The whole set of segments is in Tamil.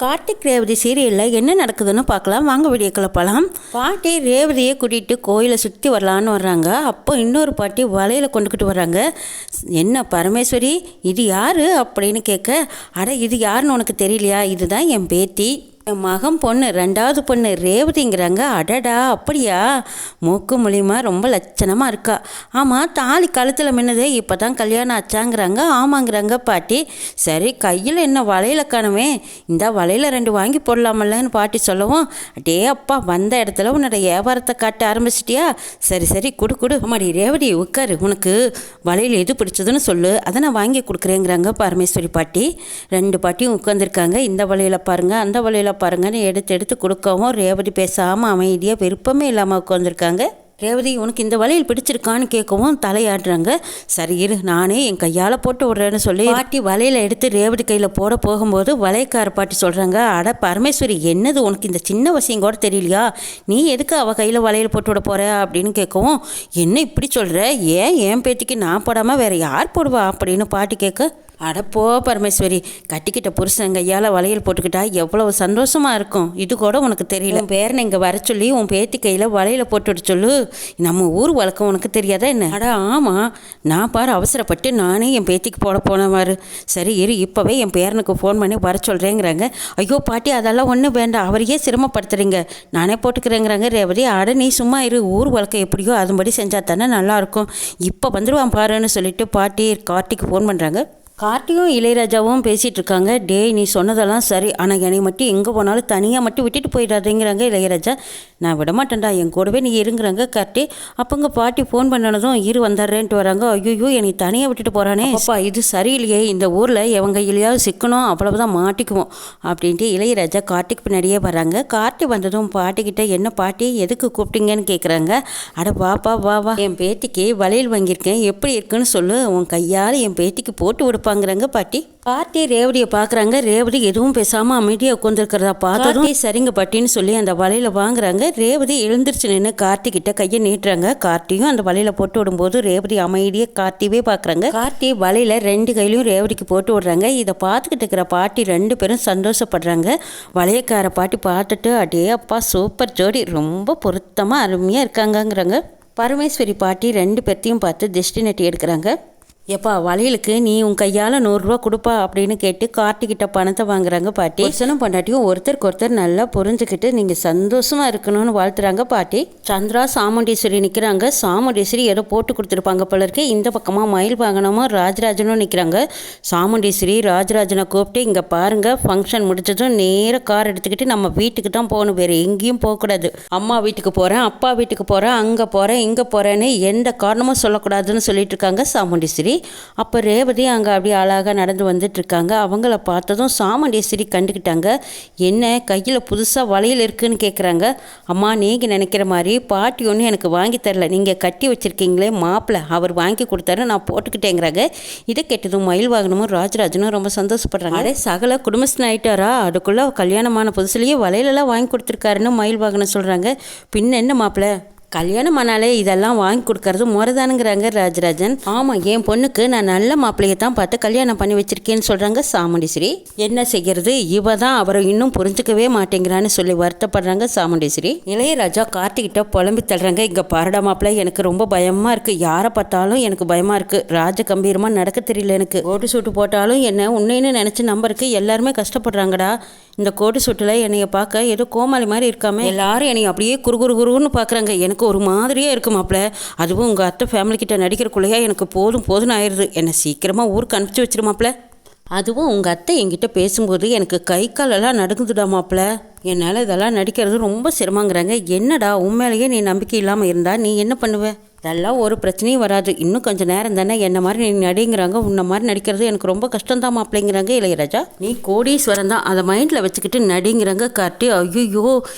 கார்த்திக் ரேவதி சீரியலில் என்ன நடக்குதுன்னு பார்க்கலாம். வாங்க வீடியோக்குள்ள போகலாம். பாட்டி ரேவதியை கூட்டிகிட்டு கோயிலை சுற்றி வரலான்னு வர்றாங்க. அப்போ இன்னொரு பாட்டி வலையில் கொண்டுக்கிட்டு வர்றாங்க. என்ன பரமேஸ்வரி, இது யார் அப்படின்னு கேட்க, அட இது யாருன்னு உனக்கு தெரியலையா, இதுதான் என் பேத்தி, என் மகன் பொண்ணு, ரெண்டாவது பொண்ணு ரேவதிங்கிறாங்க. அடடா அப்படியா, மூக்கு மூலியமாக ரொம்ப லட்சணமாக இருக்கா. ஆமாம், தாலி கழுத்தில் மின்னதே இப்போ தான் கல்யாணம் ஆச்சாங்கிறாங்க. ஆமாங்கிறாங்க பாட்டி. சரி, கையில் என்ன வளையல காணுமே, இந்த வளையல 2 வாங்கி போடலாமல்லன்னு பாட்டி சொல்லவும், அடே அப்பா, வந்த இடத்துல உன்னோட வியாபாரத்தை காட்ட ஆரம்பிச்சிட்டியா, சரி சரி குடு குடு. அம்மாடி ரேவதி உட்காரு, உனக்கு வளையல் எது பிடிச்சதுன்னு சொல்லு, அதை நான் வாங்கி கொடுக்குறேங்கிறாங்க பரமேஸ்வரி பாட்டி. 2 பாட்டியும் உட்காந்துருக்காங்க. இந்த வளையல பாருங்க, அந்த வளையல பாருங்கன்னு எடுத்து கொடுக்கவும் ரேவதி பேசாமல் அமைதியாக விருப்பமே இல்லாமல் உட்காந்துருக்காங்க. ரேவதி, உனக்கு இந்த வளையல் பிடிச்சிருக்கான்னு கேட்கவும் தலையாடுறாங்க. சரி இரு, நானே என் கையால் போட்டு விட்றேன்னு சொல்லி பாட்டி வளையலை எடுத்து ரேவதி கையில் போட போகும்போது வளையக்கார பாட்டி சொல்கிறாங்க, அட பரமேஸ்வரி, என்னது உனக்கு இந்த சின்ன விஷயம் கூட தெரியலையா, நீ எதுக்கு அவள் கையில் வளையல் போட்டு விட போகிற அப்படின்னு கேட்கவும், என்ன இப்படி சொல்கிற, ஏன் என் பேத்திக்கு நான் போடாமல் வேறு யார் போடுவா அப்படின்னு பாட்டி கேட்க, அடப்போ பரமேஸ்வரி, கட்டிக்கிட்ட புருஷன் கையால் வளையல் போட்டுக்கிட்டா எவ்வளவு சந்தோஷமாக இருக்கும், இது கூட உனக்கு தெரியல. உன் பேரனை இங்கே வர சொல்லி உன் பேத்தி கையில் வளையல போட்டுவிட சொல்லு, நம்ம ஊர் வழக்கம் உனக்கு தெரியாதா என்ன. அட ஆமாம், நான் பாரு அவசரப்பட்டு நானே என் பேத்திக்கு போட போனவாரு. சரி இரு, இப்போவே என் பேரனுக்கு ஃபோன் பண்ணி வர சொல்கிறேங்கிறாங்க. ஐயோ பாட்டி, அதெல்லாம் ஒன்றும் வேண்டாம், அவரையே சிரமப்படுத்துறீங்க, நானே போட்டுக்கிறேங்கிறாங்க ரேவதி. அட நீ சும்மா இரு, ஊர் வழக்கம் எப்படியோ அதுபடி செஞ்சால் தானே நல்லாயிருக்கும், இப்போ வந்துடுவான் பாருன்னு சொல்லிட்டு பாட்டி கார்த்திக்கு ஃபோன் பண்ணுறாங்க. கார்த்தியும் இளையராஜாவும் பேசிகிட்டு இருக்காங்க. டேய், நீ சொன்னதெல்லாம் சரி, ஆனால் என்னை மட்டும் எங்கே போனாலும் தனியாக மட்டும் விட்டுட்டு போயிடாதேங்கிறாங்க இளையராஜா. நான் விட மாட்டேன்டா, என் கூடவே நீ இருங்கிறாங்க கார்த்தி. அப்போங்க பாட்டி ஃபோன் பண்ணனதும் இரு வந்துடுறேன்ட்டு வராங்க. ஐயோ, என்னை தனியாக விட்டுட்டு போகிறானே, அப்பா இது சரியில்லையே, இந்த ஊரில் எவங்க இல்லையாவது சிக்கணும், அவ்வளவுதான் மாட்டிக்குவோம் அப்படின்ட்டு இளையராஜா கார்த்திக் பின்னாடியே வராங்க. கார்த்தி வந்ததும் பாட்டிக்கிட்ட, என்ன பாட்டி எதுக்கு கூப்பிட்டீங்கன்னு கேட்குறாங்க. அட வாப்பா வா வா, என் பேத்திக்கு வளையல் வாங்கியிருக்கேன், எப்படி இருக்குன்னு சொல்லு, உன் கையால் என் பேத்திக்கு போட்டு விடுப்பாங்கிறாங்க பாட்டி. பாட்டி ரேவதியை பார்க்குறாங்க. ரேவதி எதுவும் பேசாமல் அமைதியாக உட்காந்துருக்கிறதா பார்த்ததும் சரிங்க பாட்டின்னு சொல்லி அந்த வலையில வாங்குறாங்க. ரேவதி எழுந்திரிச்சு நின்று கார்த்திகிட்ட கையை நீட்டுறாங்க. கார்த்தியும் அந்த வலையில போட்டு விடும்போது ரேவதி அமைதியாக கார்த்திவே பார்க்குறாங்க. கார்த்தி வலையில 2 கையிலையும் ரேவதிக்கு போட்டு விடுறாங்க. இதை பார்த்துக்கிட்டு இருக்கிற பாட்டி 2 பேரும் சந்தோஷப்படுறாங்க. வளையக்கார பாட்டி பார்த்துட்டு, அடே அப்பா சூப்பர் ஜோடி, ரொம்ப பொருத்தமாக அருமையாக இருக்காங்கங்கிறாங்க. பரமேஸ்வரி பாட்டி 2 பேர்த்தையும் பார்த்து திஷ்டி நட்டி எடுக்கிறாங்க. எப்பா, வளையலுக்கு நீ உன் கையால் 100 ரூபா கொடுப்பா அப்படின்னு கேட்டு கார்த்திகிட்ட பணத்தை வாங்குறாங்க பாட்டி. புருஷனும் பொண்டாட்டியும் ஒருத்தருக்கு ஒருத்தர் நல்லா புரிஞ்சுக்கிட்டு நீங்கள் சந்தோஷமாக இருக்கணும்னு வாழ்த்துறாங்க பாட்டி. சந்திரா சாமுண்டீஸ்வரி நிற்கிறாங்க. சாமுண்டீஸ்வரி ஏதோ போட்டு கொடுத்துருப்பாங்க போல இருக்கு. இந்த பக்கமாக மயில் வாகனமும் ராஜராஜனும் நிற்கிறாங்க. சாமுண்டீஸ்வரி ராஜராஜனை கூப்பிட்டு, இங்கே பாருங்கள், ஃபங்க்ஷன் முடிச்சதும் நேராக கார் எடுத்துக்கிட்டு நம்ம வீட்டுக்கு தான் போகணும், வேறு எங்கேயும் போகக்கூடாது. அம்மா வீட்டுக்கு போகிறேன், அப்பா வீட்டுக்கு போகிறேன், அங்கே போகிறேன், இங்கே போகிறேன்னு எந்த காரணமும் சொல்லக்கூடாதுன்னு சொல்லிட்டு இருக்காங்க சாமுண்டீஸ்வரி. அப்போ ரேவதி அங்கே அப்படியே அழகாக நடந்து வந்துட்டு இருக்காங்க. அவங்கள பார்த்ததும் சாமுண்டீஸ்வரி கண்டுக்கிட்டாங்க. என்ன கையில் புதுசாக வளையல் இருக்குன்னு கேட்குறாங்க. அம்மா, நீங்கள் நினைக்கிற மாதிரி பாட்டி ஒன்று எனக்கு வாங்கி தரல, நீங்கள் கட்டி வச்சுருக்கீங்களே மாப்பிள்ளை, அவர் வாங்கி கொடுத்தாரு, நான் போட்டுக்கிட்டேங்கிறாங்க. இதை கேட்டதும் மயில் வாகனமும் ராஜராஜனும் ரொம்ப சந்தோஷப்படுறாங்க. அதே சகல குடும்பஸ்தன் ஆகிட்டாரா, அதுக்குள்ளே கல்யாணமான புதுசுலேயே வளையலெல்லாம் வாங்கி கொடுத்துருக்காருன்னு மயில் வாகனம் சொல்கிறாங்க. பின்ன என்ன மாப்பிள்ளை, கல்யாணம் ஆனாலே இதெல்லாம் வாங்கி கொடுக்கறது முறைதானுங்கிறாங்க ராஜராஜன். ஆமாம், என் பொண்ணுக்கு நான் நல்ல மாப்பிள்ளையை தான் பார்த்து கல்யாணம் பண்ணி வச்சிருக்கேன்னு சொல்கிறாங்க சாமுண்டீஸ்வரி. என்ன செய்கிறது, இவ தான் அவரை இன்னும் புரிஞ்சுக்கவே மாட்டேங்கிறான்னு சொல்லி வருத்தப்படுறாங்க சாமுண்டீஸ்வரி. இளையராஜா கார்த்திகிட்ட புலம்பி தள்ளுறாங்க. இங்கே பாரடா மாப்பிள்ளை, எனக்கு ரொம்ப பயமாக இருக்குது, யாரை பார்த்தாலும் எனக்கு பயமாக இருக்குது, ராஜ கம்பீரமாக நடக்க தெரியல, எனக்கு கோட்டு சூட்டு போட்டாலும் என்ன உன்னைன்னு நினச்சி நம்பருக்கு எல்லாருமே கஷ்டப்படுறாங்கடா. இந்த கோட்டு சூட்டில் என்னைய பார்க்க ஏதோ கோமாளி மாதிரி இருக்காம எல்லாரும் என்னை அப்படியே குறுகுறுன்னு பார்க்குறாங்க. எனக்கு ஒரு மாதிரியே இருக்கு மாப்பிள்ள, அதுவும் உங்கள் அத்தை ஃபேமிலி கிட்ட நடிக்கிறக்குள்ளையா எனக்கு போதும்னு ஆயிடுது, என்னை சீக்கிரமாக ஊருக்கு அனுப்பிச்சி வச்சிரு மாப்பிள்ள. அதுவும் உங்கள் அத்தை என்கிட்ட பேசும்போது எனக்கு கை காலெல்லாம் நடுங்குதுடா மாப்பிள்ள, என்னால் இதெல்லாம் நடிக்கிறது ரொம்ப சிரமங்கிறாங்க. என்னடா, உண்மையிலேயே நீ நம்பிக்கை இல்லாமல் இருந்தால் நீ என்ன பண்ணுவ, அதெல்லாம் ஒரு பிரச்சனையும் வராது, இன்னும் கொஞ்சம் நேரம் தானே, என்ன மாதிரி நீ நடிங்கிறாங்க, உன்ன மாதிரி நடிக்கிறது எனக்கு ரொம்ப கஷ்டம்தான் மாப்பிள்ளைங்கிறாங்க இளையராஜா. நீ கோடீஸ்வரன் தான், அதை மைண்டில் வச்சுக்கிட்டு நடிங்கிறாங்க கார்த்தி. ஐயோ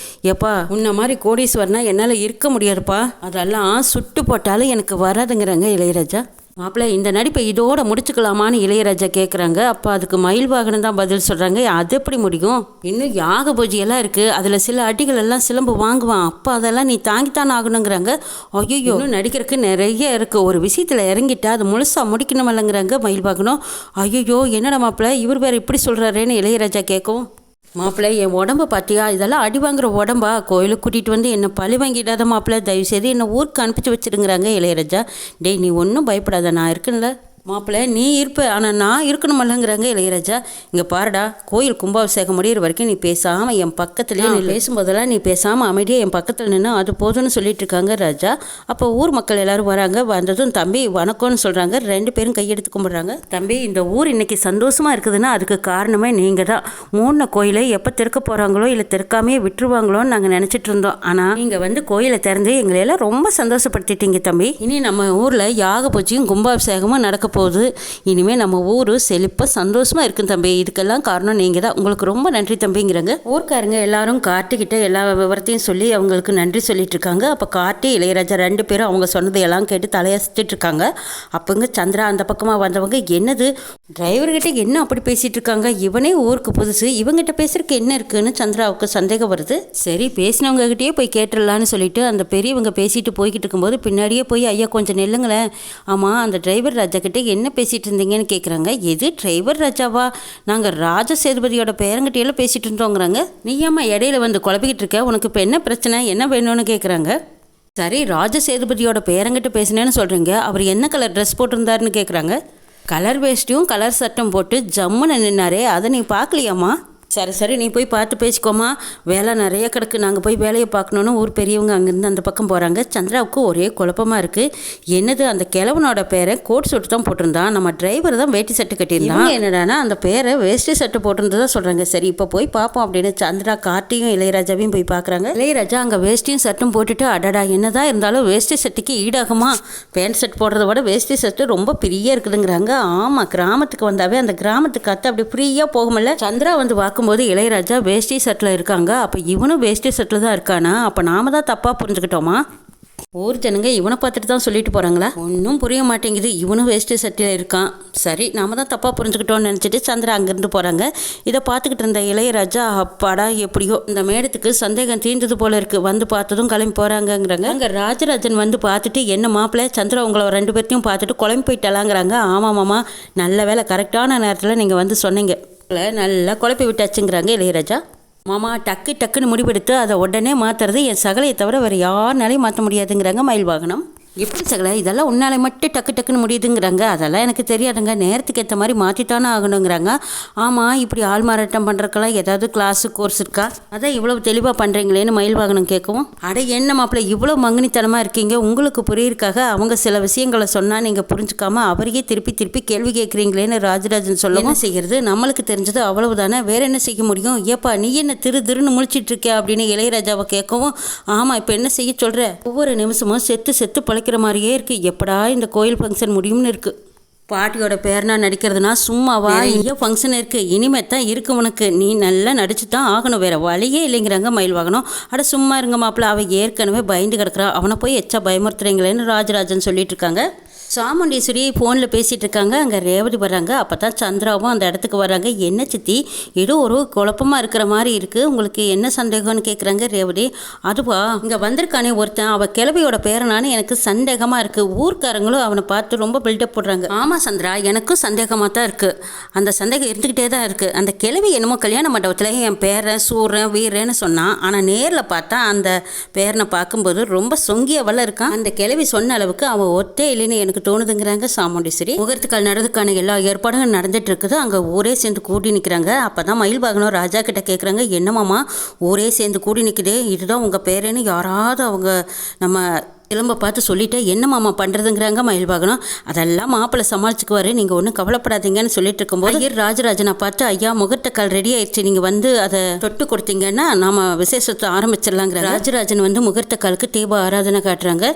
எப்பா, உன்ன மாதிரி கோடீஸ்வரனா என்னால் இருக்க முடியாதுப்பா, அதெல்லாம் சுட்டு போட்டாலும் எனக்கு வராதுங்கிறாங்க இளையராஜா. மாப்பிள்ளை, இந்த நடிப்பை இதோட முடிச்சுக்கலாமான்னு இளையராஜா கேட்குறாங்க. அப்போ அதுக்கு மயில் வாகனம் தான் பதில் சொல்கிறாங்க. அது எப்படி முடியும், இன்னும் யாக பூஜையெல்லாம் இருக்குது, அதில் சில அடிகள் எல்லாம் சிலம்பு வாங்குவான், அப்போ அதெல்லாம் நீ தாங்கித்தான் ஆகணுங்கிறாங்க. ஐயோ, இன்னும் நடிக்கிறதுக்கு நிறைய இருக்குது, ஒரு விஷயத்தில் இறங்கிட்டா அது முழுசாக முடிக்கணுமில்லங்கிறாங்க மயில் வாகனம். ஐயோ என்னடா மாப்பிள்ளை, இவர் வேறு இப்படி சொல்கிறாரேன்னு இளையராஜா கேட்கவும், மாப்பிள்ளை என் உடம்ப பார்த்தியா, இதெல்லாம் அடி வாங்குற உடம்பா? கோயிலுக்கு கூட்டிகிட்டு வந்து என்னை பழி வாங்கிடாத மாப்பிள்ளை, தயவுசெய்து என்னை ஊருக்கு அனுப்பிச்சி வச்சுருங்கிறாங்க இளையராஜா. டேய் நீ ஒன்றும் பயப்படாத, நான் இருக்கேன்ல. மாப்பிள்ளை நீ இருப்ப, ஆனால் நான் இருக்கணுமல்லங்கிறாங்க இளையராஜா. இங்கே பாருடா, கோயில் கும்பாபிஷேகம் முடிகிற வரைக்கும் நீ பேசாமல் என் பக்கத்துலேயே நீ பேசும்போதெல்லாம் நீ பேசாமல் அமைதியாக என் பக்கத்தில் நின்று அது போதும்னு சொல்லிட்டு இருக்காங்க ராஜா. அப்போ ஊர் மக்கள் எல்லோரும் வராங்க. வந்ததும் தம்பி வணக்கம்னு சொல்கிறாங்க. 2 பேரும் கையெடுத்து கும்பிட்றாங்க. தம்பி இந்த ஊர் இன்றைக்கி சந்தோஷமாக இருக்குதுன்னா அதுக்கு காரணமே நீங்கள் தான். மூணு கோயிலை எப்போ திறக்க போகிறாங்களோ இல்லை திறக்காமையே விட்டுருவாங்களோன்னு நாங்கள் நினச்சிட்டு இருந்தோம். ஆனால் நீங்கள் வந்து கோயிலை திறந்து எங்களையெல்லாம் ரொம்ப சந்தோஷப்படுத்திட்டீங்க தம்பி. இனி நம்ம ஊரில் யாக பூஜையும் கும்பாபிஷேகமும் நடக்க போகுது. இனிமேல் நம்ம ஊர் செழிப்பாக சந்தோஷமாக இருக்கும் தம்பி. இதுக்கெல்லாம் காரணம் நீங்கள் தான். உங்களுக்கு ரொம்ப நன்றி தம்பிங்கிறாங்க. ஊர்க்காரங்க எல்லாரும் கார்த்திகிட்ட எல்லா விவரத்தையும் சொல்லி அவங்களுக்கு நன்றி சொல்லிட்டு இருக்காங்க. அப்போ கார்த்தி இளையராஜா 2 பேரும் அவங்க சொன்னதையெல்லாம் கேட்டு தலையசிச்சுட்டு இருக்காங்க. அப்போங்க சந்திரா அந்த பக்கமாக வந்தவங்க, என்னது டிரைவர்கிட்ட என்ன அப்படி பேசிகிட்டு இருக்காங்க, இவனே ஊருக்கு புதுசு, இவங்ககிட்ட பேசுறதுக்கு என்ன இருக்குன்னு சந்திராவுக்கு சந்தேகம் வருது. சரி பேசினவங்ககிட்டயே போய் கேட்டுடலான்னு சொல்லிட்டு அந்த பெரியவங்க பேசிட்டு போய்கிட்டு இருக்கும்போது பின்னாடியே போய், ஐயா கொஞ்சம் நெல்லுங்களேன், ஆமாம் அந்த டிரைவர் ராஜா கிட்ட என்ன பேசிகிட்டு இருந்தீங்கன்னு கேட்குறாங்க. எது டிரைவர் ராஜாவா? நாங்கள் ராஜ சேதுபதியோட பேரங்கிட்டையெல்லாம் பேசிகிட்டு இருந்தோங்கிறாங்க. நீ ஏம்மா இடையில வந்து குழப்பிக்கிட்டு இருக்க, உனக்கு இப்போ என்ன பிரச்சனை, என்ன வேணும்னு கேட்குறாங்க. சரி ராஜ சேதுபதியோட பேரங்கிட்ட பேசினேன்னு சொல்கிறீங்க, அவர் என்ன கலர் ட்ரெஸ் போட்டிருந்தாருன்னு கேட்குறாங்க. கலர் வேஷ்டியும் கலர் சட்டம் போட்டு ஜம்முன்னு நின்னாரே, அதை நீ பார்க்கலையாம்மா? சரி நீ போய் பார்த்து பேசிக்கோமா, வேலை நிறைய கிடக்கு, நாங்கள் போய் வேலையை பார்க்கணுன்னு ஊர் பெரியவங்க அங்கேருந்து அந்த பக்கம் போகிறாங்க. சந்திராவுக்கு ஒரே குழப்பமாக இருக்குது. என்னது அந்த கிழவனோட பேரை கோட் சூட்டு தான் போட்டிருந்தான், நம்ம டிரைவர் தான் வேட்டி சட்டை கட்டியிருந்தான், என்னடானா அந்த பேரை வேஷ்டி சட்டை போட்டிருந்ததா சொல்கிறாங்க. சரி இப்போ போய் பார்ப்போம் அப்படின்னு சந்திரா கார்த்தியும் இளையராஜாவையும் போய் பார்க்குறாங்க. இளையராஜா அங்கே வேஷ்டியும் சட்டும் போட்டுட்டு, அடடா என்னதான் இருந்தாலும் வேஷ்டி சட்டைக்கு ஈடாகுமா, பேண்ட் ஷர்ட் போடுறத விட வேஷ்டி சட்டை ரொம்ப ஃப்ரீயாக இருக்குதுங்கிறாங்க. ஆமாம் கிராமத்துக்கு வந்தாவே அந்த கிராமத்துக்கு காற்று அப்படி ஃப்ரீயாக போகும்ல. சந்திரா வந்து பார்க்கும்போது இளையராஜா வேஷ்டி செட்டில் இருக்காங்க. அப்போ இவனும் வேஷ்டி செட்டில் தான் இருக்கானா? அப்போ நாம தான் தப்பாக புரிஞ்சுக்கிட்டோமா? ஊர் ஜனங்க இவனை பார்த்துட்டு தான் சொல்லிட்டு போகிறாங்களா? ஒன்றும் புரிய மாட்டேங்குது. இவனும் வேஷ்டி சட்டியில் இருக்கான். சரி நாம தான் தப்பாக புரிஞ்சுக்கிட்டோன்னு நினச்சிட்டு சந்திரா அங்கேருந்து போகிறாங்க. இதை பார்த்துக்கிட்டு இருந்த இளையராஜா, அப்பாடா எப்படியோ இந்த மேடத்துக்கு சந்தேகம் தீர்ந்தது போல இருக்குது, வந்து பார்த்ததும் கிளம்பி போகிறாங்கங்கிறாங்க. அங்கே ராஜராஜன் வந்து பார்த்துட்டு, என்ன மாப்பிள்ளை சந்திரா உங்களை 2 பேர்த்தையும் பார்த்துட்டு குழம்பு போயிட்டலாங்கிறாங்க. ஆமாம் மாமா, நல்ல வேலை கரெக்டான நேரத்தில் நீங்கள் வந்து சொன்னீங்க, நல்லா குழப்பி விட்டாச்சுங்கிறாங்க இளையராஜா. மாமா டக்குன்னு முடிவெடுத்து அதை உடனே மாற்றுறது என் சகலையை தவிர வேறு யாருனாலையும் மாற்ற முடியாதுங்கிறாங்க மயில் வாகனம். எப்படி சகலை இதெல்லாம் உன்னாலே மட்டும் டக்குன்னு முடியுதுங்கிறாங்க. அதெல்லாம் எனக்கு தெரியாதுங்க, நேரத்துக்கு ஏற்ற மாதிரி மாற்றித்தானே ஆகணுங்கிறாங்க. ஆமாம் இப்படி ஆள் மாறாட்டம் பண்ணுறக்கெல்லாம் ஏதாவது கிளாஸு கோர்ஸ் இருக்கா, அதான் இவ்வளோ தெளிவாக பண்ணுறீங்களேன்னு மயில் வாகனம் கேட்கவும், அட என்ன மாப்பிள்ளை இவ்வளோ மங்கினித்தனமாக இருக்கீங்க, உங்களுக்கு புரியிருக்காக அவங்க சில விஷயங்களை சொன்னால் நீங்கள் புரிஞ்சுக்காம அவரையே திருப்பி கேள்வி கேட்குறீங்களேன்னு ராஜராஜன் சொல்ல, என்ன செய்கிறது, நம்மளுக்கு தெரிஞ்சது அவ்வளவுதானே, வேற என்ன செய்ய முடியும், ஏப்பா நீ என்ன திருன்னு முழிச்சிட்டு இருக்க அப்படின்னு இளையராஜாவை கேட்கவும், ஆமாம் இப்போ என்ன செய்ய சொல்கிற, ஒவ்வொரு நிமிஷமும் செத்து பழைக்கிற மாதிரியே இருக்குது, எப்படா இந்த கோயில் ஃபங்க்ஷன் முடியும்னு இருக்குது. பாட்டியோட பேர்னா நடிக்கிறதுனா சும்மாவா, ஐயோ ஃபங்க்ஷன் இருக்குது இனிமே தான் இருக்கு உனக்கு, நீ நல்லா நடிச்சு தான் ஆகணும், வேறு வழியே இல்லைங்கிறாங்க மயில் வாகனம். அட சும்மா இருங்க மாப்பிள்ள, அவள் ஏற்கனவே பயந்து கிடக்குறா, அவனை போய் எச்சா பயமுறுத்துறீங்களேன்னு ராஜராஜன் சொல்லிட்டு இருக்காங்க. சாமுண்டீஸ்வரி ஃபோனில் பேசிகிட்டு இருக்காங்க. அங்கே ரேவதி வர்றாங்க. அப்போ தான் சந்திராவும் அந்த இடத்துக்கு வர்றாங்க. என்ன சித்தி ஏதோ ஒரு குழப்பமாக இருக்கிற மாதிரி இருக்குது, உங்களுக்கு என்ன சந்தேகம்னு கேட்குறாங்க ரேவதி. அதுவா இங்கே வந்திருக்கானே ஒருத்தன், அவள் கிளவியோட பேரனானு எனக்கு சந்தேகமாக இருக்குது, ஊர்க்காரங்களும் அவனை பார்த்து ரொம்ப பில்டப் போடுறாங்க. ஆமாம் சந்திரா எனக்கும் சந்தேகமாக தான் இருக்குது, அந்த சந்தேகம் இருந்துக்கிட்டே தான் இருக்குது. அந்த கிளவி என்னமோ கல்யாண மண்டபத்தில் என் பேரன் சூரன் வீரன்னு சொன்னான், ஆனால் நேரில் பார்த்தா அந்த பேரனை பார்க்கும்போது ரொம்ப சொங்கியவெல்லாம் இருக்கான். அந்த கிளவி சொன்ன அளவுக்கு அவன் ஒத்தே இல்லைன்னு எனக்கு தோணுதுங்கிறாங்க சாமுண்டீஸ்வரி. முகூர்த்தக்கால் நடந்துக்கான எல்லா ஏற்பாடுகளும் நடந்துட்டு இருக்குது. அங்கே ஊரே சேர்ந்து கூடி நிற்கிறாங்க. அப்போ தான் மயில் வாகனம் ராஜா கிட்ட கேட்குறாங்க, என்னமாமா ஊரே சேர்ந்து கூடி நிற்குது, இதுதான் உங்கள் பேரேன்னு யாராவது அவங்க நம்ம கிளம்ப பார்த்து சொல்லிட்டு என்ன மாமா பண்ணுறதுங்கிறாங்க மயில் வாகனம். அதெல்லாம் மாப்பிள்ளை சமாளிச்சுக்குவாரு, நீங்கள் ஒன்றும் கவலைப்படாதீங்கன்னு சொல்லிட்டு இருக்கும்போது ஐயர் ராஜராஜனை பார்த்து, ஐயா முகூர்த்தக்கால் ரெடி ஆயிடுச்சு, நீங்கள் வந்து அதை தொட்டு கொடுத்தீங்கன்னா நாம விசேஷத்தை ஆரம்பிச்சிடலாங்கிற. ராஜராஜன் வந்து முகூர்த்தக்காலுக்கு தீப ஆராதனை காட்டுறாங்க.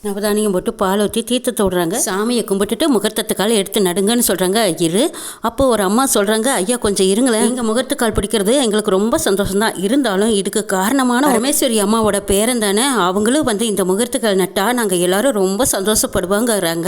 நவதானியம் போட்டு பால் ஊற்றி தீர்த்தத்தை விடுறாங்க. சாமியை கும்பிட்டுட்டு முகூர்த்தத்துக்கால் எடுத்து நடுங்கன்னு சொல்கிறாங்க. இரு அப்போ ஒரு அம்மா சொல்கிறாங்க, ஐயா கொஞ்சம் இருங்களேன், எங்கள் முகூர்த்தக்கால் பிடிக்கிறது எங்களுக்கு ரொம்ப சந்தோஷம்தான், இருந்தாலும் இதுக்கு காரணமான ரமேஸ்வரி அம்மாவோட பேரன் தானே, அவங்களும் வந்து இந்த முகூர்த்தக்கால் நட்டா நாங்கள் எல்லாரும் ரொம்ப சந்தோஷப்படுவாங்கிறாங்க.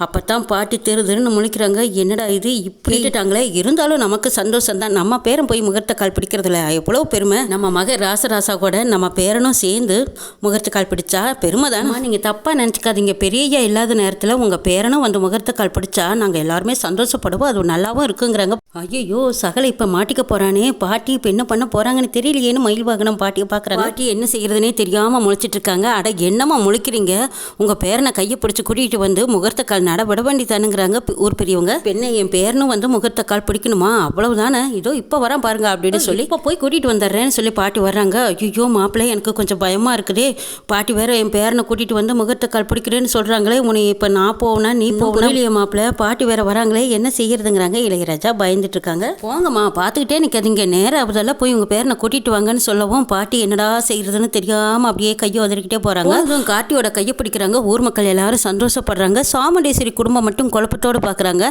அப்போ தான் பாட்டி திருன்னு முழிக்கிறாங்க. என்னடா இது இப்படிட்டாங்களே, இருந்தாலும் நமக்கு சந்தோஷம்தான், நம்ம பேரன் போய் முகூர்த்தக்கால் பிடிக்கிறதுல எவ்வளோ பெருமை, நம்ம மக ராசராசா கூட நம்ம பேரனும் சேர்ந்து முகூர்த்தக்கால் பிடிச்சா பெருமை தானே. நீங்கள் தப்பா தப்பாக நினச்சிக்காதீங்க, பெரியய்யா இல்லாத நேரத்தில் உங்கள் பேரனும் வந்து முகூர்த்த கால் பிடிச்சா நாங்கள் எல்லாருமே சந்தோஷப்படுவோம், அது நல்லாவும் இருக்குங்கிறாங்க. ஐயோ சகலை இப்போ மாட்டிக்க போகிறானே, பாட்டி இப்போ என்ன பண்ண போகிறாங்கன்னு தெரியலையேன்னு மயில் வாகனம் பாட்டியை பார்க்குறாங்க. பாட்டி என்ன செய்கிறதுனே தெரியாமல் முழிச்சிட்டு இருக்காங்க. அட என்னம்மா முழிக்கிறீங்க, உங்கள் பேரனை கையை பிடிச்சி கூட்டிகிட்டு வந்து முகூர்த்த கால் நடபட வேண்டி தானுங்கிறாங்க ஊர் பெரியவங்க. பெண்ணை என் பேரனும் வந்து முகூர்த்த கால் பிடிக்கணுமா, அவ்வளவுதானே, இதோ இப்போ வரேன் பாருங்க அப்படின்னு சொல்லி இப்போ போய் கூட்டிகிட்டு வந்துடுறேன்னு சொல்லி பாட்டி வர்றாங்க. ஐயோ மாப்பிள்ளை எனக்கு கொஞ்சம் பயமாக இருக்குதே, பாட்டி வேற என் பேரனை கூட்டிகிட்டு வந்து முகூர்த்த கால் பிடிக்கிறேன்னு சொல்கிறாங்களே, உன்னை இப்போ நான் போவேனா நீ போகணும் இல்லையா மாப்பிள்ளை, பாட்டி வேற வராங்களே என்ன செய்யறதுங்கிறாங்க. இளையராஜா பயந்துட்டு இருக்காங்க. போங்கம்மா பார்த்துக்கிட்டே நிற்காதீங்க, நேரம் ஆகுதெல்லாம் போய் உங்கள் பேரனை கூட்டிகிட்டு வாங்கன்னு சொல்லவும் பாட்டி என்னடா செய்யறதுன்னு தெரியாமல் அப்படியே கையை உதறிக்கிட்டே போகிறாங்க. அதுவும் காட்டியோட கையை பிடிக்கிறாங்க. ஊர் மக்கள் எல்லாரும் சந்தோஷப்படுறாங்க. சாமுண்டேஸ்வரி குடும்பம் மட்டும் குழப்பத்தோடு பார்க்குறாங்க.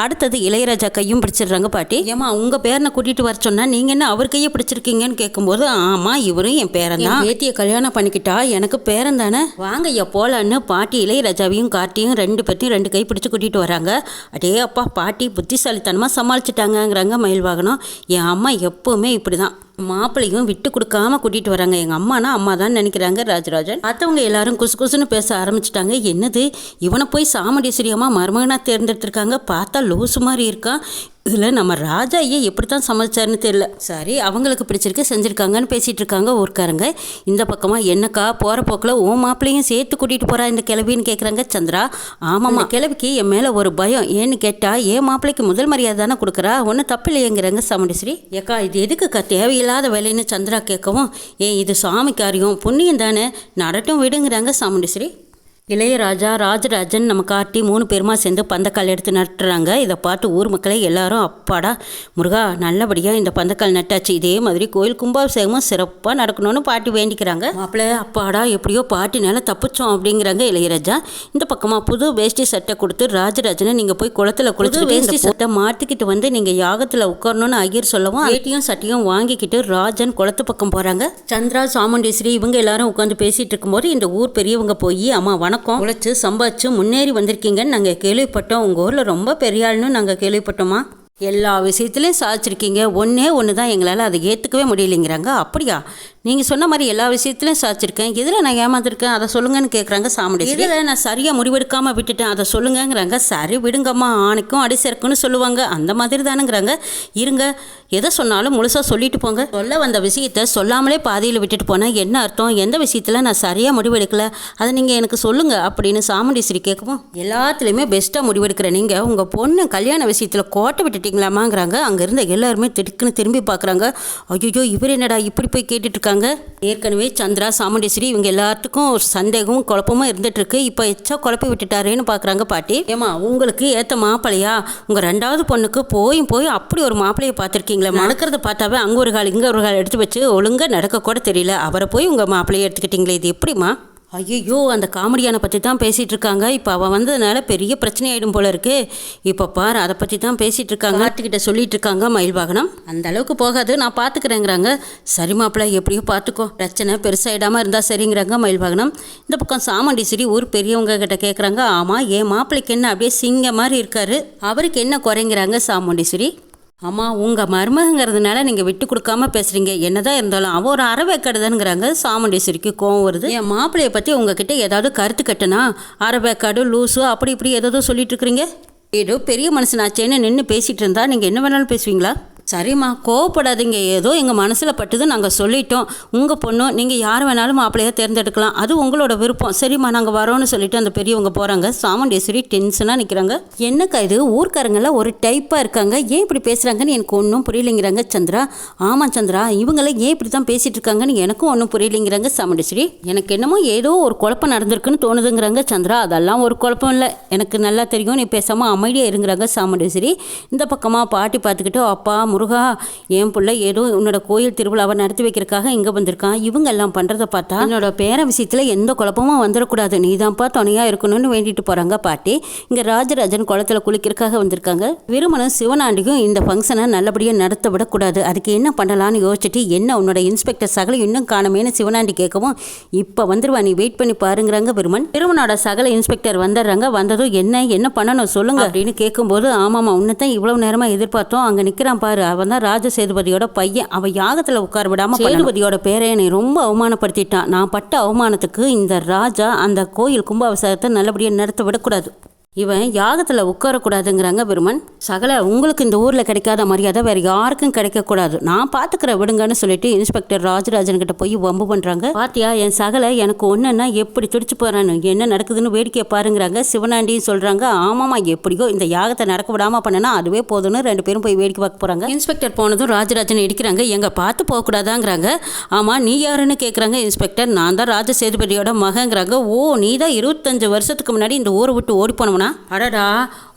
அடுத்தது இளையராஜா கையும் பிடிச்சிடுறாங்க. பாட்டி ஏமா உங்கள் பேரனை கூட்டிகிட்டு வர சொன்னால் நீங்கள் என்ன அவர் கையை பிடிச்சிருக்கீங்கன்னு கேட்கும்போது, ஆமாம் இவரும் என் பேரன் தான், பேத்தியை கல்யாணம் பண்ணிக்கிட்டா எனக்கு பேரன் தானே, வாங்க ஐயா போலான்னு பாட்டி இளையராஜாவையும் காட்டியும் ரெண்டு பேர்த்தையும் ரெண்டு கை பிடிச்சி கூட்டிகிட்டு வராங்க. அடே அப்பா பாட்டி புத்திசாலித்தனமாக சமாளிச்சிட்டாங்கங்கிறாங்க மயில் வாகனம். என் அம்மா எப்போவுமே இப்படி தான், மாப்பிள்ளையும் விட்டு கொடுக்காம கூட்டிகிட்டு வராங்க. எங்கள் அம்மானா அம்மா தான் நினைக்கிறாங்க ராஜராஜன். மற்றவங்க எல்லாரும் குசு குசுன்னு பேச ஆரம்பிச்சிட்டாங்க. என்னது இவனை போய் சாமுண்டீஸ்வரி அம்மா மருமகனாக தேர்ந்தெடுத்திருக்காங்க, பார்த்தா லூசு மாதிரி இருக்கான், இதில் நம்ம ராஜா ஏன் எப்படி தான் சமைச்சாருன்னு தெரியல. சரி அவங்களுக்கு பிடிச்சிருக்கு செஞ்சுருக்காங்கன்னு பேசிகிட்டு இருக்காங்க ஊர்க்காரங்க. இந்த பக்கமாக என்னக்கா போகிற போக்கில் ஓ மாப்பிள்ளையும் சேர்த்து கூட்டிகிட்டு போகிறா இந்த கிளவின்னு கேட்குறாங்க சந்திரா. ஆமாம்மா கிளவிக்கு என் மேலே ஒரு பயம், ஏன்னு கேட்டால் ஏன் மாப்பிள்ளைக்கு முதல் மரியாதை தானே கொடுக்குறா, ஒன்றும் தப்பு இல்லையங்கிறாங்க சாமுண்டீஸ்வரி. ஏக்கா இது எதுக்குக்கா தேவையில்லாத வேலைன்னு சந்திரா கேட்கவும், இது சாமி காரியம் புண்ணியம் தானே நடட்டும் விடுங்கிறாங்க சாமுண்டீஸ்வரி. இளையராஜா ராஜராஜன் நம்ம காட்டி 3 பேருமா சேர்ந்து பந்தக்கால் எடுத்து நட்டுறாங்க. இதை பார்த்து ஊர் மக்களை எல்லாரும் அப்பாடா முருகா நல்லபடியாக இந்த பந்தக்கால் நட்டாச்சு, இதே மாதிரி கோயில் கும்பாபிஷேகமும் சிறப்பாக நடக்கணும்னு பாட்டி வேண்டிக்கிறாங்க. மாப்பிள்ளை அப்பாடா எப்படியோ பாட்டினால தப்பிச்சோம் அப்படிங்கிறாங்க இளையராஜா. இந்த பக்கமாக புது வேஷ்டி சட்டை கொடுத்து ராஜராஜனை நீங்கள் போய் குளத்தில் குளிச்சு வேஷ்டி சட்டை மாற்றிக்கிட்டு வந்து நீங்கள் யாகத்தில் உட்காரணும்னு ஐயர் சொல்லவும் வேட்டியும் சட்டையும் வாங்கிக்கிட்டு ராஜன் குளத்து பக்கம் போகிறாங்க. சந்திரா சாமுண்டீஸ்வரி இவங்க எல்லாரும் உட்காந்து பேசிகிட்டு இருக்கும்போது இந்த ஊர் பெரியவங்க போய் அம்மா வணக்கம், உழைச்சு சம்பாதிச்சு முன்னேறி வந்திருக்கீங்கன்னு நாங்கள் கேள்விப்பட்டோம், உங்கள் ஊரில் ரொம்ப பெரிய ஆள்னு நாங்கள் கேள்விப்பட்டோமா, எல்லா விஷயத்துலையும் சாதிச்சிருக்கீங்க, ஒன்று தான் எங்களால் அதை ஏற்றுக்கவே முடியலைங்கிறாங்க. அப்படியா, நீங்கள் சொன்ன மாதிரி எல்லா விஷயத்துலையும் சாதிச்சிருக்கேன், எதில் நான் ஏமாந்துருக்கேன் அதை சொல்லுங்கன்னு கேட்குறாங்க சாமுண்டி. இதில் நான் சரியாக முடிவெடுக்காமல் விட்டுட்டேன் அதை சொல்லுங்கங்கிறாங்க. சரி விடுங்கம்மா, ஆணைக்கும் அடி சேர்க்குன்னு சொல்லுவாங்க, அந்த மாதிரி தானுங்கிறாங்க. இருங்க எதை சொன்னாலும் முழுசாக சொல்லிட்டு போங்க, சொல்ல வந்த விஷயத்த சொல்லாமலே பாதியில் விட்டுட்டு போனால் என்ன அர்த்தம், எந்த விஷயத்தில் நான் சரியாக முடிவெடுக்கல அதை நீங்கள் எனக்கு சொல்லுங்கள் அப்படின்னு சாமுண்டீஸ்வரி கேட்கவும், எல்லாத்துலேயுமே பெஸ்ட்டாக முடிவெடுக்கிற நீங்கள் உங்கள் பொண்ணு கல்யாண விஷயத்தில் கோட்டை விட்டுட்டீங்களாமாங்கிறாங்க. அங்கே இருந்த எல்லாருமே திடுக்குன்னு திரும்பி பார்க்குறாங்க. ஐயோ இவர் என்னடா இப்படி போய் கேட்டுட்ருக்காங்க. ஏற்கனவே சந்திரா சாமுண்டீஸ்வரி இவங்க எல்லாத்துக்கும் ஒரு சந்தேகமும் குழப்பமும் இருந்துகிட்ருக்கு, இப்போ எச்சா குழப்பி விட்டுட்டாரேன்னு பார்க்குறாங்க பாட்டி. ஏமா உங்களுக்கு ஏற்ற மாப்பிள்ளையா, உங்கள் 2வது பொண்ணுக்கு போய் அப்படி ஒரு மாப்பிள்ளையை பார்த்துருக்கீங்களா, நடக்கிறத பார்த்தாவே அங்கே ஒரு கால் இங்கே ஒரு கால் எடுத்து வச்சு ஒழுங்காக நடக்க கூட தெரியல, அவரை போய் உங்கள் மாப்பிள்ளையை எடுத்துக்கிட்டீங்களே, இது எப்படிமா. ஐயோ அந்த காமெடியான பற்றி தான் பேசிகிட்டு இருக்காங்க, இப்போ அவள் வந்ததுனால பெரிய பிரச்சனை ஆகிடும் போல இருக்கு, இப்போ பார் அதை பற்றி தான் பேசிகிட்டு இருக்காங்க, ஆட்டுக்கிட்ட சொல்லிட்டு இருக்காங்க மயில் வாகனம். அந்த அளவுக்கு போகாது நான் பார்த்துக்கிறேங்கிறாங்க. சரி மாப்பிள்ளை எப்படியோ பார்த்துக்கோ, பிரச்சனை பெருசாகிடாமல் இருந்தால் சரிங்கிறாங்க மயில் வாகனம். இந்த பக்கம் சாமுண்டீஸ்வரி ஊர் பெரியவங்க கிட்ட கேட்குறாங்க. ஆமாம் என் மாப்பிள்ளைக்கு என்ன அப்படியே சிங்க மாதிரி இருக்காரு, அவருக்கு என்ன குறைங்கிறாங்க சாமுண்டீஸ்வரி. அம்மா உங்கள் மருமகங்கிறதுனால நீங்கள் விட்டு கொடுக்காம பேசுகிறீங்க, என்னதான் இருந்தாலும் அவன் ஒரு அறவேக்காடுதானுங்கிறாங்க சாமுண்டீஸ்வரிக்கு கோவம் வருது. என் மாப்பிள்ளையை பற்றி உங்ககிட்ட ஏதாவது கருத்து கட்டுனா அறவேக்காடு லூசு அப்படி இப்படி ஏதோ சொல்லிட்டு இருக்கிறீங்க, ஏதோ பெரிய மனுஷனாச்சேன்னு நின்று பேசிகிட்டு இருந்தா நீங்கள் என்ன வேணாலும் பேசுவீங்களா. சரிம்மா கோவப்படாதீங்க, ஏதோ எங்கள் மனசில் பட்டுது நாங்கள் சொல்லிட்டோம், உங்கள் பொண்ணு நீங்கள் யார் வேணாலும் மாப்பிள்ளையாக தேர்ந்தெடுக்கலாம், அது உங்களோட விருப்பம், சரிம்மா நாங்கள் வரோன்னு சொல்லிட்டு அந்த பெரியவங்க போகிறாங்க. சாமுண்டீஸ்வரி டென்ஷனாக நிற்கிறாங்க. என்னக்கா இது ஊர்க்காரங்களாம் ஒரு டைப்பாக இருக்காங்க, ஏன் இப்படி பேசுகிறாங்கன்னு எனக்கு ஒன்றும் புரியலைங்கிறாங்க சந்திரா. ஆமாம் சந்திரா இவங்களாம் ஏன் இப்படி தான் பேசிகிட்டு இருக்காங்கன்னு எனக்கும் ஒன்றும் புரியலைங்கிறாங்க சாமுண்டீஸ்வரி. எனக்கு என்னமோ ஏதோ ஒரு குழப்பம் நடந்திருக்குன்னு தோணுதுங்கிறாங்க சந்திரா. அதெல்லாம் ஒரு குழப்பம் இல்லை, எனக்கு நல்லா தெரியும், நீ பேசாமல் அமைதியாக இருங்கிறாங்க சாமுண்டீஸ்வரி. இந்த பக்கமாக பாட்டி பார்த்துக்கிட்டு, அப்பா முருகா என் பிள்ளை ஏதோ உன்னோட கோயில் திருவிழாவை நடத்தி வைக்கிறதுக்காக இங்கே வந்திருக்கான், இவங்க எல்லாம் பண்ணுறதை பார்த்தா என்னோட பேர விஷயத்தில் எந்த குழப்பமும் வந்துடக்கூடாது, நீ தான்ப்பா துணையாக இருக்கணும்னு வேண்டிட்டு போகிறாங்க பாட்டி. இங்கே ராஜராஜன் குளத்தில் குளிக்கிறதுக்காக வந்திருக்காங்க. விருமனும் சிவனாண்டியும் இந்த ஃபங்க்ஷனை நல்லபடியாக நடத்த விடக்கூடாது, அதுக்கு என்ன பண்ணலான்னு யோசிச்சுட்டு என்ன உன்னோட இன்ஸ்பெக்டர் சகலை இன்னும் காணமேனு சிவனாண்டி கேட்கவும், இப்போ வந்துடுவா நீ வெயிட் பண்ணி பாருங்கிறாங்க விருமன். விருமனோட சகல இன்ஸ்பெக்டர் வந்துடுறாங்க. வந்ததும் என்ன பண்ணணும் சொல்லுங்க அப்படின்னு கேட்கும்போது, ஆமாம்மா உன்னை தான் இவ்வளவு நேரமாக எதிர்பார்த்தோம், அங்கே நிற்கிறான் பாரு அவன் தான் ராஜ சேதுபதியோட பையன். அவன் யாகத்தில் உட்கார விடாமல் சேதுபதியோட பேரை என்னை ரொம்ப அவமானப்படுத்திட்டான். நான் பட்ட அவமானத்துக்கு இந்த ராஜா அந்த கோயில் கும்பாபிஷேகத்தை நல்லபடியாக நடத்த விடக்கூடாது. இவன் யாகத்தில் உட்காரக்கூடாதுங்கிறாங்க விருமன். சகல உங்களுக்கு இந்த ஊரில் கிடைக்காத மரியாதை வேறு யாருக்கும் கிடைக்கக்கூடாது, நான் பார்த்துக்கிற விடுங்கன்னு சொல்லிட்டு இன்ஸ்பெக்டர் ராஜராஜன் கிட்ட போய் வம்பு பண்ணுறாங்க. பாத்தியா என் சகல எனக்கு ஒன்றுன்னா எப்படி துடிச்சு போகிறான்னு, என்ன நடக்குதுன்னு வேடிக்கையை பாருங்கிறாங்க. சிவனாண்டியும் சொல்கிறாங்க, ஆமாம்மா எப்படியோ இந்த யாகத்தை நடக்க விடாமல் பண்ணனா அதுவே போதும்னு 2 பேரும் போய் வேடிக்கை பார்க்க போகிறாங்க. இன்ஸ்பெக்டர் போனதும் ராஜராஜன் இடிக்கிறாங்க. எங்க பார்த்து போகக்கூடாதாங்கிறாங்க. ஆமாம் நீ யாருன்னு கேட்குறாங்க இன்ஸ்பெக்டர். நான் தான் ராஜ சேதுபதியோட மகங்கிறாங்க. ஓ நீ தான் 25 வருஷத்துக்கு முன்னாடி இந்த ஊரை விட்டு ஓடி போனவனா? அடடா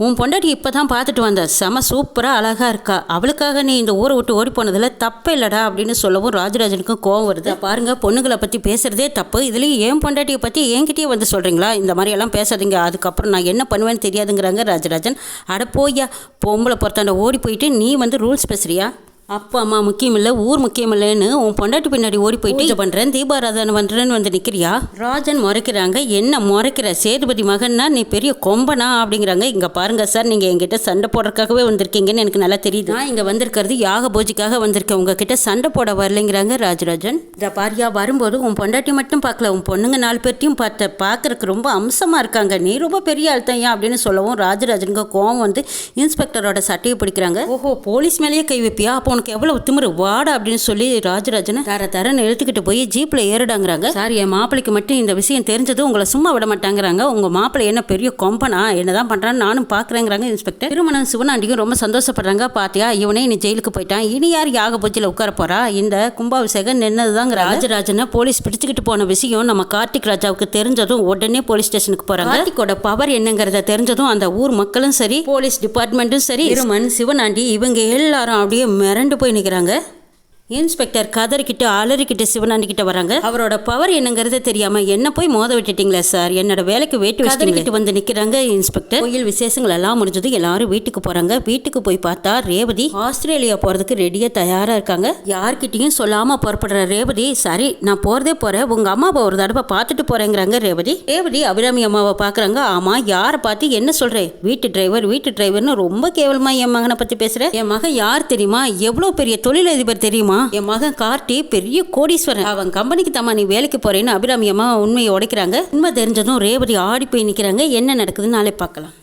உன் பொண்டாட்டி இப்பதான் பார்த்துட்டு வந்த, செம சூப்பரா அழகா இருக்கா, அவளுக்காக நீ இந்த ஊரை விட்டு ஓடி போனதுல தப்பே இல்லடா அப்படின்னு சொல்லவும் ராஜராஜனுக்கும் கோவம் வருது. பாருங்க பொண்ணுங்களை பத்தி பேசுறதே தப்பு, இதுலயும் என் பொண்டாட்டியை பத்தி என்கிட்டயே வந்து சொல்றீங்களா, இந்த மாதிரி எல்லாம் பேசாதீங்க, அதுக்கப்புறம் நான் என்ன பண்ணுவேன்னு தெரியாதுங்கிறாங்க ராஜராஜன். அட போய்யா, பொம்பளை பொறுத்தாண்ட ஓடி போயிட்டு நீ வந்து ரூல்ஸ் பேசுறியா? அப்பா அம்மா முக்கியம் இல்லை, ஊர் முக்கியம் இல்லைன்னு உன் பொண்டாட்டி பின்னாடி ஓடி போயிட்டு பூஜை பண்ணுறேன் தீபாராதனை பண்ணுறேன்னு வந்து நிற்கிறியா? ராஜன் முறைக்கிறாங்க. என்ன முறைக்கிற, சேதுபதி மகன்னா நீ பெரிய கொம்பனா அப்படிங்கிறாங்க. இங்கே பாருங்க சார், நீங்கள் எங்கிட்ட சண்டை போடுறதுக்காகவே வந்திருக்கீங்கன்னு எனக்கு நல்லா தெரியுது. நான் இங்கே வந்திருக்கிறது யாக பூஜைக்காக வந்திருக்கேன், உங்ககிட்ட சண்டை போட வரலைங்கிறாங்க ராஜராஜன். இதை பாரியா, வரும்போது உன் பொண்டாட்டி மட்டும் பார்க்கல, உன் பொண்ணுங்க 4 பேர்த்தையும் பார்க்கறதுக்கு ரொம்ப அம்சமாக இருக்காங்க, நீ ரொம்ப பெரிய ஆள்தான் அப்படின்னு சொல்லவும் ராஜராஜனுக்கு கோவம் வந்து இன்ஸ்பெக்டரோட சட்டையை பிடிக்கிறாங்க. ஓஹோ போலீஸ் மேலேயே கை வைப்பியா, அப்போ உனக்கு எவ்வளவு திமிரு, வாடா அப்படின்னு சொல்லி ராஜராஜனை தரன்னு எழுத்துக்கிட்டு போய் ஜீப்ல ஏறிடாங்கிறாங்க. சார் என் மாப்பிளைக்கு மட்டும் இந்த விஷயம் தெரிஞ்சது உங்களை சும்மா விட மாட்டாங்கிறாங்க. உங்க மாப்பிள்ளை என்ன பெரிய கொம்பனா, என்னதான் பண்றான்னு நானும் பாக்குறேங்கிறாங்க இன்ஸ்பெக்டர். திருமணம் சிவனாண்டியும் ரொம்ப சந்தோஷப்படுறாங்க. பாத்தியா இவனே நீ ஜெயிலுக்கு போயிட்டான், இனி யார் யாக பூஜையில உட்கார போறா, இந்த கும்பாபிஷேகம் நின்னதுதாங்க. ராஜராஜனை போலீஸ் பிடிச்சுக்கிட்டு போன விஷயம் நம்ம கார்த்திக் ராஜாவுக்கு தெரிஞ்சதும் உடனே போலீஸ் ஸ்டேஷனுக்கு போறாங்க. கார்த்திக்கோட பவர் என்னங்கிறத தெரிஞ்சதும் அந்த ஊர் மக்களும் சரி, போலீஸ் டிபார்ட்மெண்ட்டும் சரி, திருமன் சிவனாண்டி இவங்க எல்லாரும் அப்படியே மிரண்டு போய் நிற்கிறாங்க. இன்ஸ்பெக்டர் கதறிக்கிட்டு அலறிக்கிட்டு சிவனாண்டிக்கிட்ட வராங்க. அவரோட பவர் என்னங்கிறது தெரியாம என்ன போய் மோத விட்டுட்டீங்களே சார், என்னோட வேலைக்கு வேட்டு கதறிக்கிட்டு வந்து நிக்கிறாங்க இன்ஸ்பெக்டர். கோயில் விசேஷங்கள் எல்லாம் முடிஞ்சது, எல்லாரும் வீட்டுக்கு போறாங்க. வீட்டுக்கு போய் பார்த்தா ரேவதி ஆஸ்திரேலியா போறதுக்கு ரெடியா தயாரா இருக்காங்க. யார்கிட்டையும் சொல்லாம புறப்படுற ரேவதி, சரி நான் போறதே போறேன், உங்க அம்மாவை ஒரு தடவை பார்த்துட்டு போறேங்கிறாங்க ரேவதி. ரேவதி அபிராமி அம்மாவை பாக்குறாங்க. ஆமா யாரை பார்த்து என்ன சொல்றேன், வீட்டு டிரைவர்னு ரொம்ப கேவலமா என் மகனை பத்தி பேசுறேன். என் மகன் யார் தெரியுமா, எவ்வளவு பெரிய தொழிலதிபர் தெரியுமா, என் மகன் கார்த்தி பெரிய கோடீஸ்வரன், அவன் கம்பெனிக்கு தாமா நீ வேலைக்கு போறேன்னு அபிராமி அம்மா உண்மையை உடைக்கிறாங்க. உண்மை தெரிஞ்சதும் ரேவதி ஆடி போய் நிக்கிறாங்க. என்ன நடக்குதுன்னு நாளை பார்க்கலாம்.